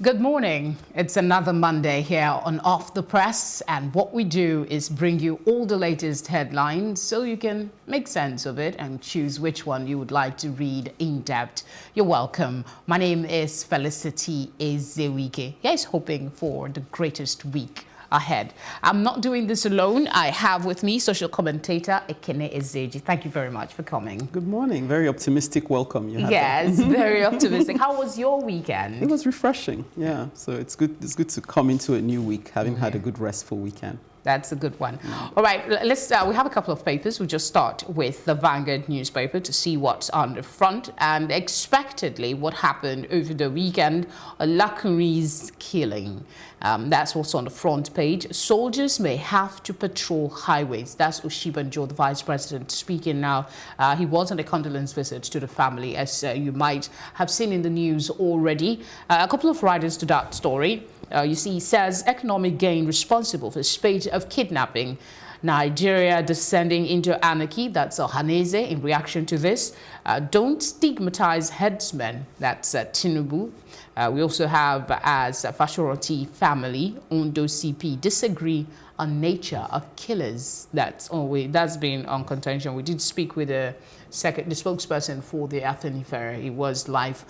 Good morning. It's another Monday here on Off the Press, and what we do is bring you all the latest headlines so you can make sense of it and choose which one you would like to read in depth. You're welcome. My name is Felicity Ezewike. Here's hoping for the greatest week ahead. I'm not doing this alone. I have with me social commentator Ekene Ezeji. Thank you very much for coming. Good morning. Very optimistic welcome you had. Yes, very optimistic. How was your weekend? It was refreshing. Yeah. So it's good to come into a new week having had a good restful weekend. That's a good one. All right, let's. We have a couple of papers. We'll just start with the Vanguard newspaper to see what's on the front. And expectedly, what happened over the weekend, Olakunri's killing. That's what's on the front page. Soldiers may have to patrol highways. That's Oshibanjo, the vice president, speaking now. He was on a condolence visit to the family, as you might have seen in the news already. A couple of writers to that story. You see, he says economic gain responsible for a spate of kidnapping. Nigeria descending into anarchy. That's Ohaneze in reaction to this. Don't stigmatize herdsmen. That's Tinubu. We also have, as Fasoranti family, Ondo CP disagree on nature of killers. That's been on contention. We did speak with the spokesperson for the Afenifere. He was live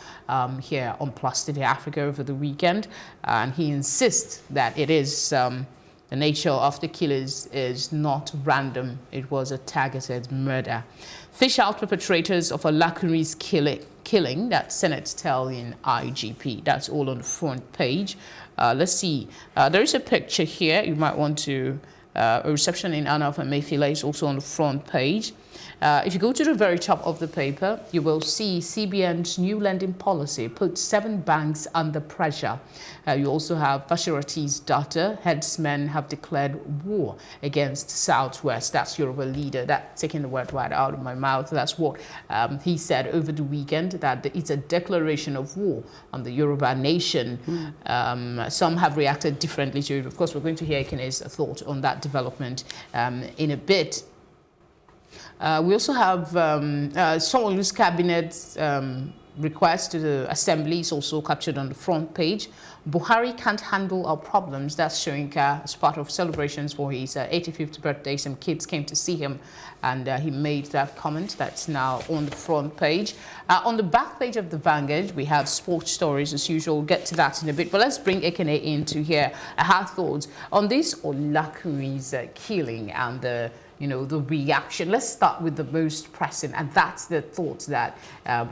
here on Plus TV Africa over the weekend, and he insists that it is the nature of the killers is not random. It was a targeted murder. Fish out perpetrators of Olakunri's killing, that Senate telling IGP. That's all on the front page. Let's see. There is a picture here. You might want to. A reception in honor of Afenifere is also on the front page. If you go to the very top of the paper, you will see CBN's new lending policy puts 7 banks under pressure. You also have Fasoranti's daughter. Herdsmen have declared war against Southwest. That's Yoruba leader. That's taking the word right out of my mouth. That's what he said over the weekend, that it's a declaration of war on the Yoruba nation. Some have reacted differently to it. Of course, we're going to hear Ekene's thought on that development in a bit. We also have Sanwo-Olu's cabinet's request to the assembly is also captured on the front page. Buhari can't handle our problems. That's Shoyinka as part of celebrations for his 85th birthday. Some kids came to see him, and he made that comment. That's now on the front page. On the back page of the Vanguard, we have sports stories as usual. We'll get to that in a bit. But let's bring Ekene in to hear her thoughts on this Olakunri's killing and the reaction. Let's start with the most pressing, and that's the thoughts that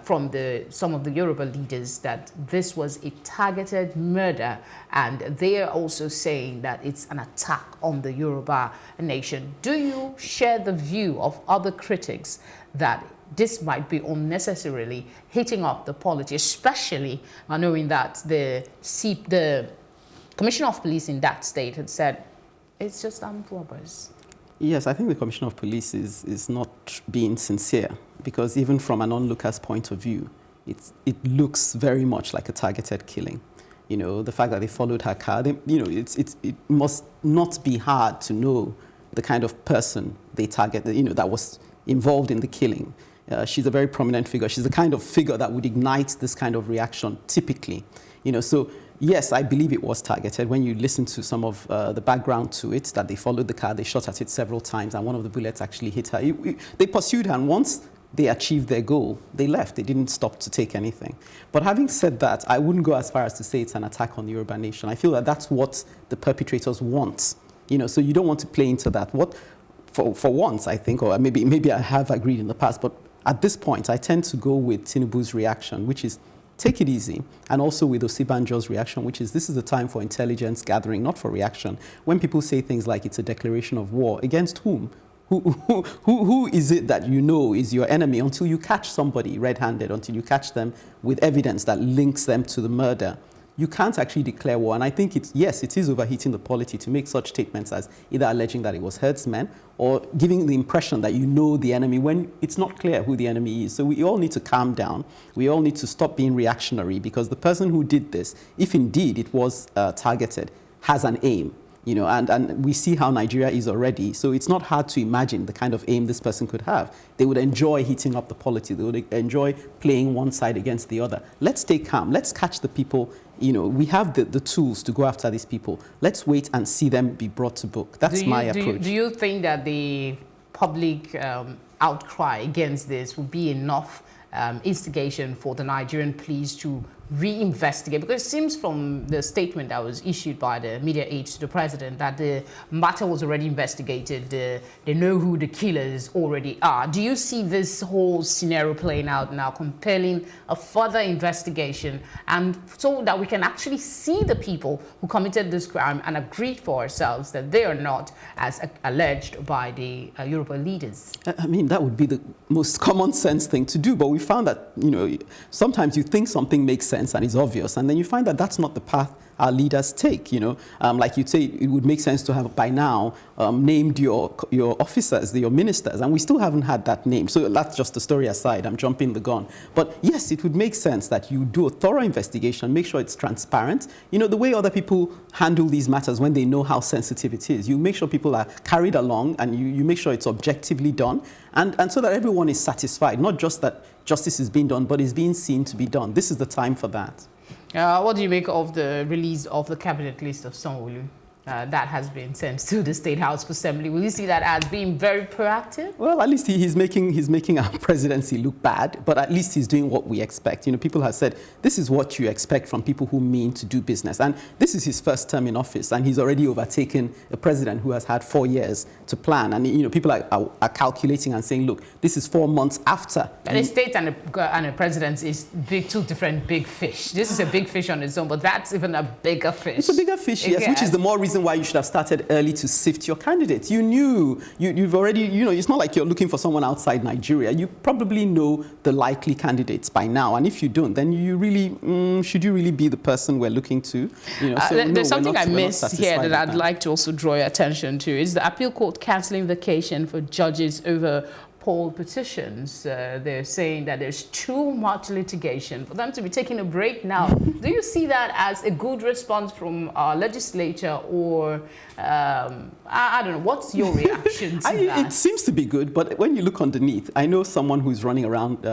from some of the Yoruba leaders, that this was a targeted murder, and they are also saying that it's an attack on the Yoruba nation. Do you share the view of other critics that this might be unnecessarily hitting up the polity, especially knowing that the Commissioner of Police in that state had said it's just armed robbers? Yes, I think the Commissioner of Police is not being sincere, because even from an onlooker's point of view, it looks very much like a targeted killing. You know, the fact that they followed her car, it must not be hard to know the kind of person they targeted, that was involved in the killing. She's a very prominent figure. She's the kind of figure that would ignite this kind of reaction typically. So yes, I believe it was targeted. When you listen to some of the background to it, that they followed the car, they shot at it several times, and one of the bullets actually hit her. They pursued her, and once they achieved their goal, they left. They didn't stop to take anything. But having said that, I wouldn't go as far as to say it's an attack on the Yoruba nation. I feel that that's what the perpetrators want. So you don't want to play into that. For once, I think, or maybe I have agreed in the past, but at this point, I tend to go with Tinubu's reaction, which is take it easy, and also with Osibanjo's reaction, which is this is the time for intelligence gathering, not for reaction. When people say things like it's a declaration of war, against whom? Who is it that is your enemy until you catch somebody red-handed, until you catch them with evidence that links them to the murder? You can't actually declare war. And I think it is overheating the polity to make such statements as either alleging that it was herdsmen or giving the impression that the enemy when it's not clear who the enemy is. So we all need to calm down. We all need to stop being reactionary, because the person who did this, if indeed it was targeted, has an aim. And we see how Nigeria is already. So it's not hard to imagine the kind of aim this person could have. They would enjoy heating up the polity. They would enjoy playing one side against the other. Let's stay calm. Let's catch the people you know, we have the tools to go after these people. Let's wait and see them be brought to book. That's my approach. Do you think that the public outcry against this will be enough instigation for the Nigerian police to reinvestigate? Because it seems from the statement that was issued by the media aide to the president that the matter was already investigated. They know who the killers already are. Do you see this whole scenario playing out now, compelling a further investigation, and so that we can actually see the people who committed this crime and agree for ourselves that they are not as alleged by the Yoruba leaders? I mean, that would be the most common sense thing to do, but we found that, you know, sometimes you think something makes sense and is obvious, and then you find that that's not the path our leaders take. You know, like you'd say, it would make sense to have by now named your officers, your ministers, and we still haven't had that name. So that's just the story aside. I'm jumping the gun. But yes, it would make sense that you do a thorough investigation, make sure it's transparent. You know, the way other people handle these matters when they know how sensitive it is. You make sure people are carried along, and you make sure it's objectively done, and so that everyone is satisfied, not just that justice is being done, but is being seen to be done. This is the time for that. What do you make of the release of the cabinet list of Sanwo-Olu that has been sent to the State House Assembly? Will you see that as being very proactive? Well, at least he's making our presidency look bad, but at least he's doing what we expect. You know, people have said this is what you expect from people who mean to do business, and this is his first term in office, and he's already overtaken a president who has had 4 years to plan. And you know, people are calculating and saying, look, this is 4 months after. And a state and a president is two different big fish. This is a big fish on its own, but that's even a bigger fish. It's a bigger fish, yes, which is the more reason why you should have started early to sift your candidates. You knew, you've already, you know, it's not like you're looking for someone outside Nigeria. You probably know the likely candidates by now, and if you don't, then you really, should you really be the person we're looking to? You know, so there's something I missed here that I'd like to also draw your attention to. Is the appeal court cancelling vacation for judges over poll petitions. They're saying that there's too much litigation for them to be taking a break now. Do you see that as a good response from our legislature, or I don't know, what's your reaction to that? It seems to be good, but when you look underneath, I know someone who's running around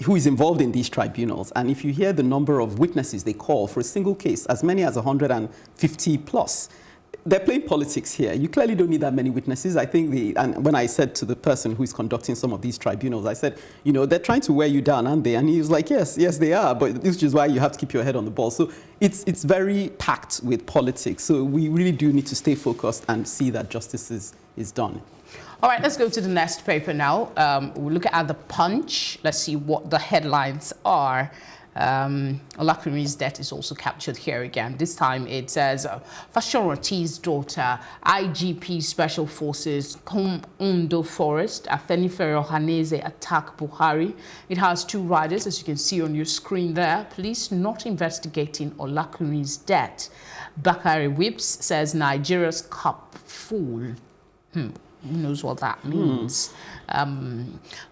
who is involved in these tribunals, and if you hear the number of witnesses they call for a single case, as many as 150 plus, they're playing politics here. You clearly don't need that many witnesses. I think and when I said to the person who is conducting some of these tribunals, I said, you know, they're trying to wear you down, aren't they? And he was like, yes, they are, but this is why you have to keep your head on the ball. So it's very packed with politics. So we really do need to stay focused and see that justice is done. All right, let's go to the next paper now. We'll look at the Punch. Let's see what the headlines are. Olakunri's death is also captured here again. This time it says Fasoranti's daughter, IGP Special Forces, come Ondo Forest, Afenifere Ohaneze attack Buhari. It has 2 riders, as you can see on your screen there. Police not investigating Olakunri's death. Bakari Whips says Nigeria's cup full. Who knows what that means?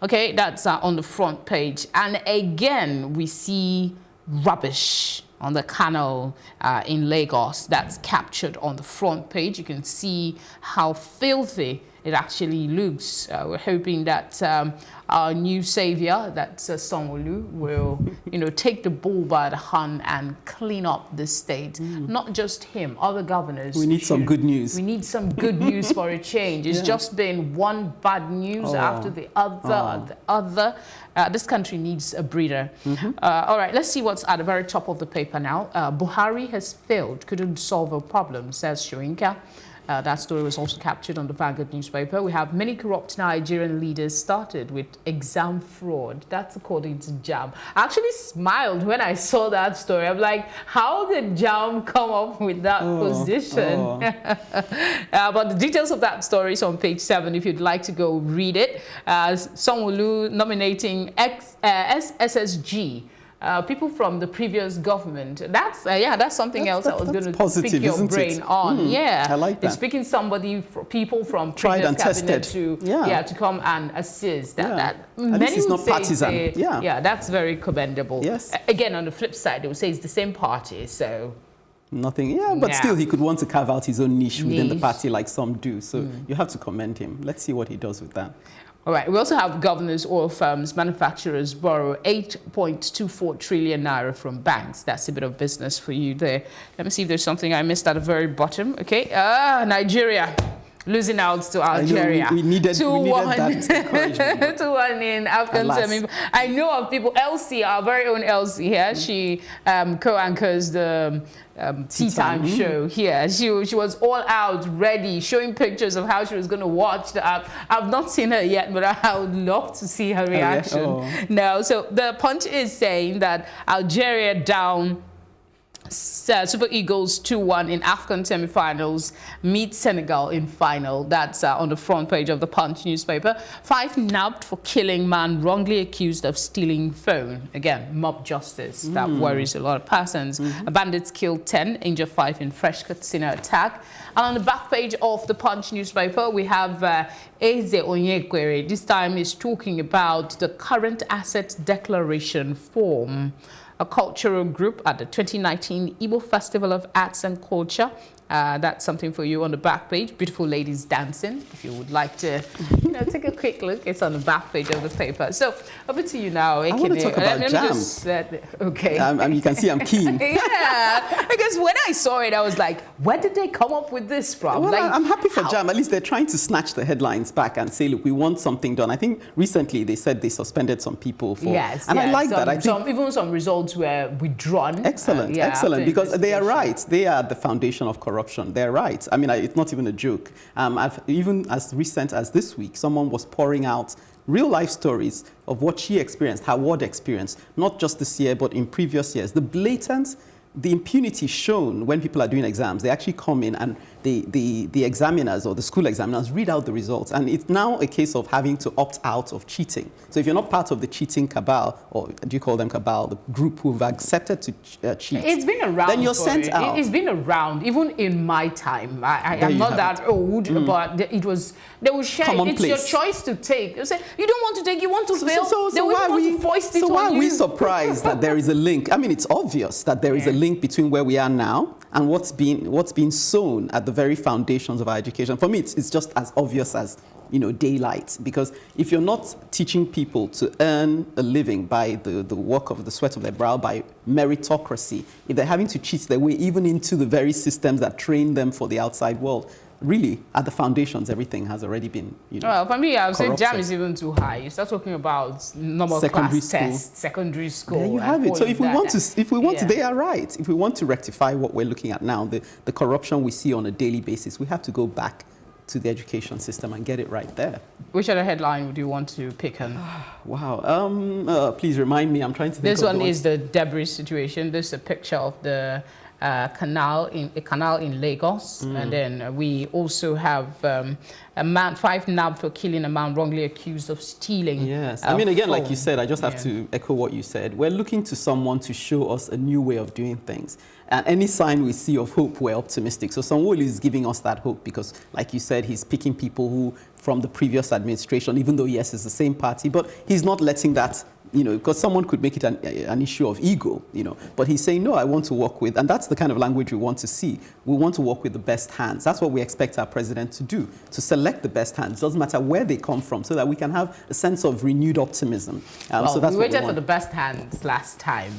Okay, that's on the front page. And again, we see rubbish on the canal in Lagos. That's captured on the front page. You can see how filthy it actually looks. We're hoping that our new savior, that's Sanwo-Olu, will, you know, take the bull by the horn and clean up the state. Not just him, other governors. We need some good news. We need some good news for a change. It's just been one bad news after the other. This country needs a breather. All right, let's see what's at the very top of the paper now. Buhari has failed, couldn't solve a problem, says Shoinka. That story was also captured on the Vanguard newspaper. We have many corrupt Nigerian leaders started with exam fraud. That's according to JAM. I actually smiled when I saw that story. I'm like, how did JAM come up with that position? But the details of that story is on page 7 if you'd like to go read it. Sanwo-Olu nominating SSG. People from the previous government. That's something else I was going to pick your brain on. Yeah, I like that. It's picking people from previous cabinet to come and assist. That many it's would not say partisan. that's very commendable. Yes. Again, on the flip side, they would say it's the same party. So Nothing, yeah, but still he could want to carve out his own niche within the party like some do. So you have to commend him. Let's see what he does with that. All right, we also have governors, oil firms, manufacturers borrow 8.24 trillion naira from banks. That's a bit of business for you there. Let me see if there's something I missed at the very bottom. Okay, Nigeria. Losing out to Algeria. We needed that encouragement. 2-1 in Afghan semi. I know of people. Elsie, our very own Elsie here. She co-anchors the Tea Time show here. She was all out, ready, showing pictures of how she was going to watch the app. I've not seen her yet, but I would love to see her reaction. No, so the Punch is saying that Algeria down Super Eagles 2-1 in Afghan semi-finals, meet Senegal in final. That's on the front page of the Punch newspaper. 5 nabbed for killing man wrongly accused of stealing phone. Again, mob justice. That worries a lot of persons. Bandits killed 10, injured 5 in fresh Katsina attack. And on the back page of the Punch newspaper, we have Eze Onyekwere. This time is talking about the current assets declaration form. A cultural group at the 2019 Igbo Festival of Arts and Culture. That's something for you on the back page. Beautiful ladies dancing. If you would like to, take a quick look, it's on the back page of the paper. So over to you now. I want to talk about jam. Okay. You can see I'm keen. Yeah, because when I saw it, I was like, where did they come up with this from? Well, like, I'm happy for jam. At least they're trying to snatch the headlines back and say, look, we want something done. I think recently they said they suspended some people for. Yes. And I like that. I think even some results were withdrawn. Excellent, excellent. Because they are right. They are the foundation of corruption. They're right. I mean, it's not even a joke. Even as recent as this week, someone was pouring out real life stories of what she experienced, her ward experience, not just this year, but in previous years. The impunity shown when people are doing exams, they actually come in and the examiners or the school examiners read out the results. And it's now a case of having to opt out of cheating. So if you're not part of the cheating cabal, or do you call them cabal, the group who've accepted to cheat, it's been around. Then you're sent out. It's been around, even in my time. I'm not that old, but they will share. It's your choice to take. They say, you don't want to take, you want to fail. So why are we surprised that there is a link? I mean, it's obvious that there is a link between where we are now and what's been sown at the very foundations of our education. For me, it's just as obvious as daylight, because if you're not teaching people to earn a living by the work of the sweat of their brow, by meritocracy, if they're having to cheat their way even into the very systems that train them for the outside world, really, at the foundations, everything has already been, Well, for me, I would say jam is even too high. You start talking about normal class tests, secondary school. There you have it. So if we want to, they are right. If we want to rectify what we're looking at now, the corruption we see on a daily basis, we have to go back to the education system and get it right there. Which other headline would you want to pick on? Wow. Please remind me. I'm trying to think. This one is the debris situation. This is a picture of the canal in Lagos, and then we also have a man 5 nabbed for killing a man wrongly accused of stealing. Yes, I mean, again, like you said, I just have to echo what you said. We're looking to someone to show us a new way of doing things, and any sign we see of hope, we're optimistic. So Sanwo-Olu is giving us that hope because, like you said, he's picking people who from the previous administration, even though yes, it's the same party, but he's not letting that. Because someone could make it an issue of ego, But he's saying, no, I want to work with, and that's the kind of language we want to see. We want to work with the best hands. That's what we expect our president to do, to select the best hands. Doesn't matter where they come from, so that we can have a sense of renewed optimism. So that's we waited for the best hands last time.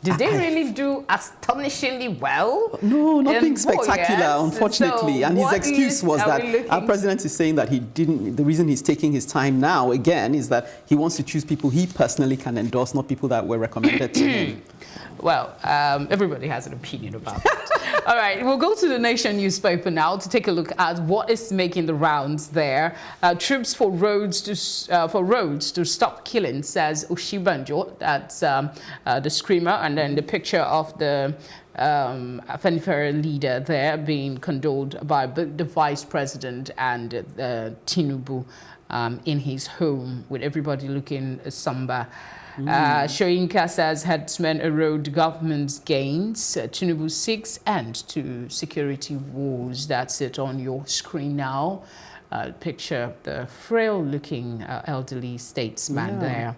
Did they really do astonishingly well? No, nothing spectacular, unfortunately. So and his excuse was that our president is saying that the reason he's taking his time now, again, is that he wants to choose people he personally can endorse, not people that were recommended to him. Well, everybody has an opinion about that. All right, we'll go to the Nation newspaper now to take a look at what is making the rounds there. Troops for roads to stop killing, says Oshibanjo. That's the screamer, and then the picture of the Afenifere leader there being condoled by the vice president and Tinubu in his home, with everybody looking somber. Shoyinka says herdsmen erode government's gains. Tinubu seeks end to security woes. That's it on your screen now. Picture the frail-looking elderly statesman there.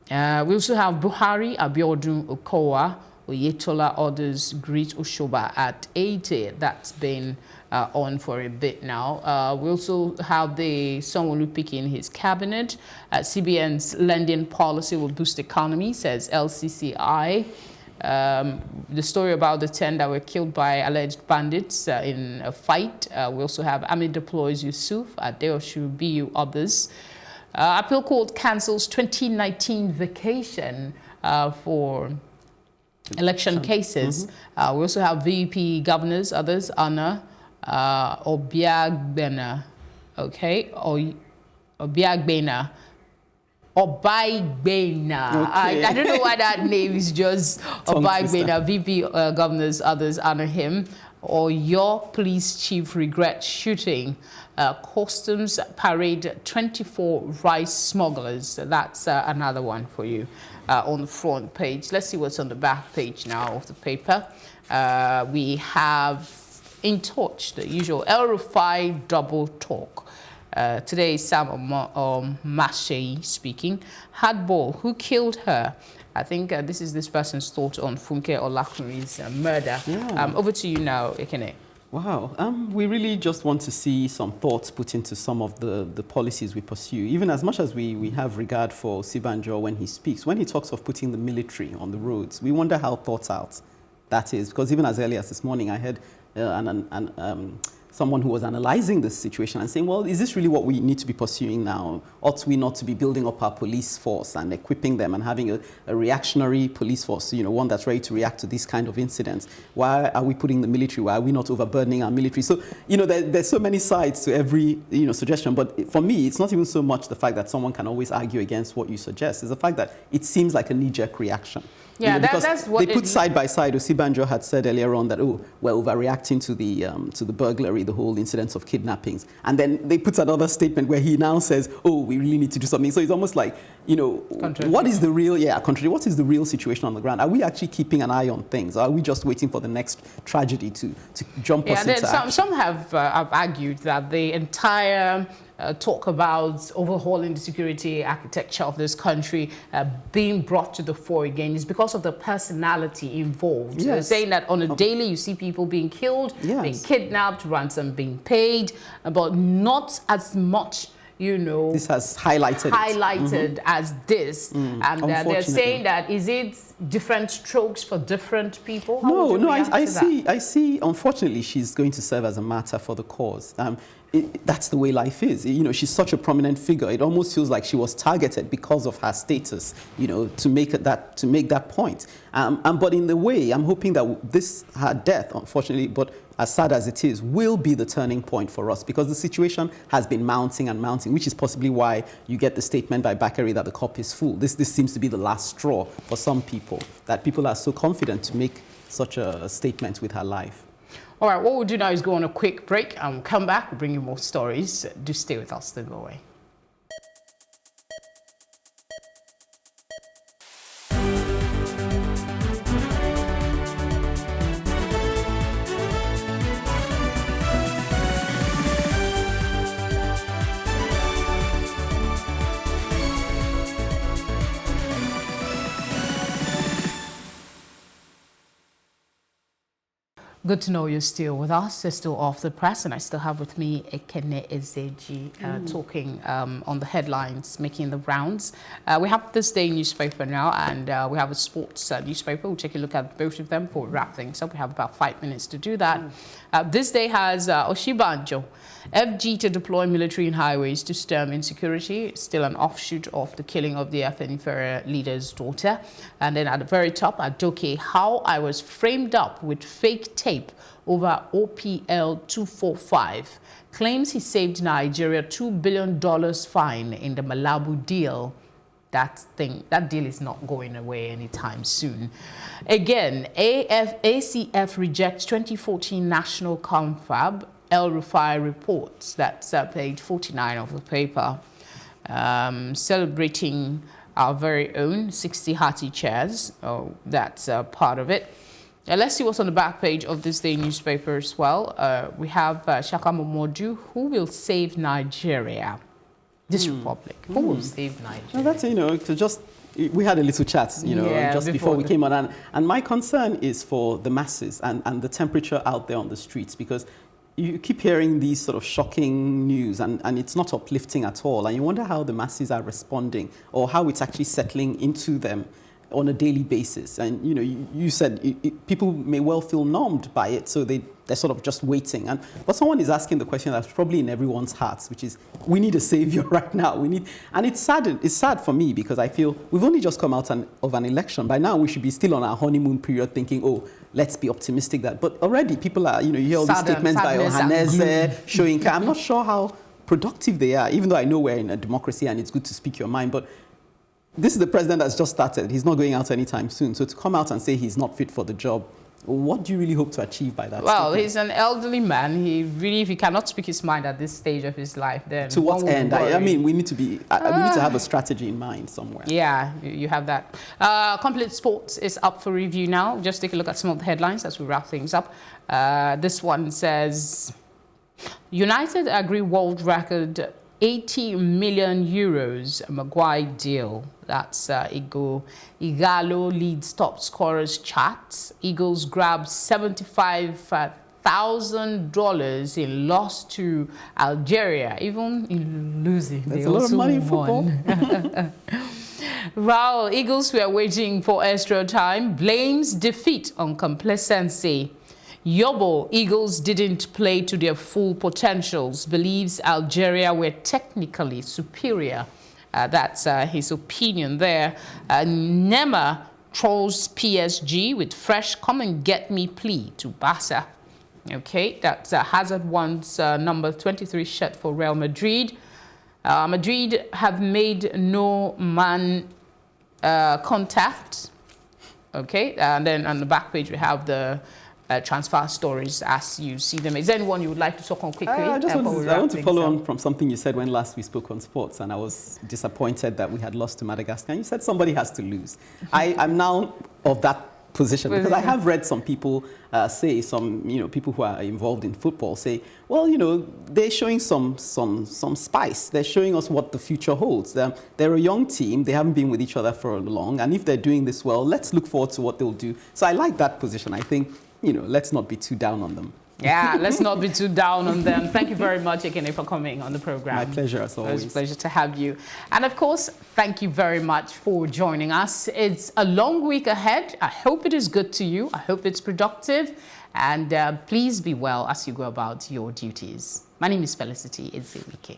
We also have Buhari, Abiodun Okowa, Oyetola orders greet Oshoba at 80. That's been on for a bit now. We also have the Sanwo-Olu picking his cabinet. CBN's lending policy will boost economy, says LCCI. The story about the 10 that were killed by alleged bandits in a fight. We also have Army deploys Yusuf, Adeoshu, BU, others. Appeal Court cancels 2019 vacation for election cases. We also have VP governors, others, Anna Obiagbena, okay, Obiagbena. Obaigbena. Okay. I don't know why that name is just Obaigbena. VP governors, others honor him. Or your police chief regrets shooting. Customs parade 24 rice smugglers. That's another one for you on the front page. Let's see what's on the back page now of the paper. We have In Touch, the usual El Rufai double talk. Today is Sam Mashay speaking. Hardball, who killed her? I think this is this person's thought on Funke Olakunri's murder. Yeah. Over to you now, Ekene. Wow. We really just want to see some thoughts put into some of the policies we pursue. Even as much as we have regard for Sibanjo when he speaks, when he talks of putting the military on the roads, we wonder how thought out that is. Because even as early as this morning, I heard someone who was analyzing this situation and saying, well, is this really what we need to be pursuing now? Ought we not to be building up our police force and equipping them and having a reactionary police force, you know, one that's ready to react to these kind of incidents? Why are we putting the military? Why are we not overburdening our military? So, you know, there's so many sides to every, you know, suggestion. But for me, it's not even so much the fact that someone can always argue against what you suggest. It's the fact that it seems like a knee-jerk reaction. Yeah, you know, because that's what they put side by side. Osibanjo had said earlier on that, oh, we're overreacting to the burglary, the whole incidents of kidnappings. And then they put another statement where he now says, oh, we really need to do something. So it's almost like, you know, what is the real, what is the real situation on the ground? Are we actually keeping an eye on things? Or are we just waiting for the next tragedy to jump us into action? Some have argued that the entire talk about overhauling the security architecture of this country being brought to the fore again is because of the personality involved. Yes. Saying that on a daily you see people being killed, being kidnapped, ransom being paid, but not as much, you know, this has highlighted as this. And they're saying that, is it different strokes for different people? I see, unfortunately, she's going to serve as a martyr for the cause. That's the way life is. You know, she's such a prominent figure. It almost feels like she was targeted because of her status, you know, to make that point. But in the way, I'm hoping that her death, unfortunately, but as sad as it is, will be the turning point for us, because the situation has been mounting and mounting, which is possibly why you get the statement by Bakari that the cup is full. This seems to be the last straw for some people, that people are so confident to make such a statement with her life. All right, what we'll do now is go on a quick break and we'll come back, we'll bring you more stories. Do stay with us, don't go away. Good to know you're still with us. You're still off the press, and I still have with me Ekene Ezeji talking on the headlines, making the rounds. We have this day newspaper now, and we have a sports newspaper. We'll take a look at both of them before we wrap things up. We have about 5 minutes to do that. This day has Osibanjo, FG to deploy military in highways to stem insecurity. It's still an offshoot of the killing of the Afenifere leader's daughter. And then at the very top, Adoke, how I was framed up with fake tape over OPL 245. Claims he saved Nigeria $2 billion fine in the Malabu deal. That deal is not going away anytime soon. Again, ACF rejects 2014 national confab. El Rufai reports. That's page 49 of the paper. Celebrating our very own 60 hearty chairs. Oh, that's part of it. Let's see what's on the back page of this day newspaper as well. We have Shaka Momodu, who will save Nigeria. this republic. Who will save Nigeria? No, that's, to just, we had a little chat, just before we came on. And my concern is for the masses and the temperature out there on the streets, because you keep hearing these sort of shocking news and it's not uplifting at all. And you wonder how the masses are responding or how it's actually settling into them on a daily basis. And, you said people may well feel numbed by it, so they're sort of just waiting. But someone is asking the question that's probably in everyone's hearts, which is, we need a savior right now. And it's sad for me, because I feel we've only just come out of an election. By now, we should be still on our honeymoon period thinking, oh, let's be optimistic that. But already people are, you hear all these statements by Ohaneze, showing, I'm not sure how productive they are, even though I know we're in a democracy and it's good to speak your mind. But this is the president that's just started. He's not going out anytime soon. So to come out and say he's not fit for the job, what do you really hope to achieve by that? Well, statement? he's an elderly man. If he cannot speak his mind at this stage of his life, then to what end? I mean, we need to be. We need to have a strategy in mind somewhere. Yeah, you have that. Complete Sports is up for review now. Just take a look at some of the headlines as we wrap things up. This one says, United agree world record 80 million euros Maguire deal. That's Igalo leads top scorers chart. Eagles grab $75,000 in loss to Algeria. Even in losing, there's a lot of money in football. Wow, Eagles were waiting for extra time. Blames defeat on complacency. Yobo, Eagles didn't play to their full potentials, believes Algeria were technically superior. That's his opinion there. Nema trolls PSG with fresh come and get me plea to Barca. Okay, that's Hazard wants number 23 shirt for Real Madrid. Madrid have made no man contact. Okay, and then on the back page we have the transfer stories as you see them. Is there anyone you would like to talk on quickly? I want to follow on from something you said when last we spoke on sports, and I was disappointed that we had lost to Madagascar. And you said somebody has to lose. I'm now of that position, because I have read some people say, some people who are involved in football say, well, they're showing some spice. They're showing us what the future holds. They're a young team. They haven't been with each other for long, and if they're doing this well, let's look forward to what they'll do. So I like that position. I think, let's not be too down on them. Yeah, let's not be too down on them. Thank you very much, Ekene, for coming on the program. My pleasure, as always. It was a pleasure to have you. And of course, thank you very much for joining us. It's a long week ahead. I hope it is good to you. I hope it's productive. And please be well as you go about your duties. My name is Felicity Ezewike.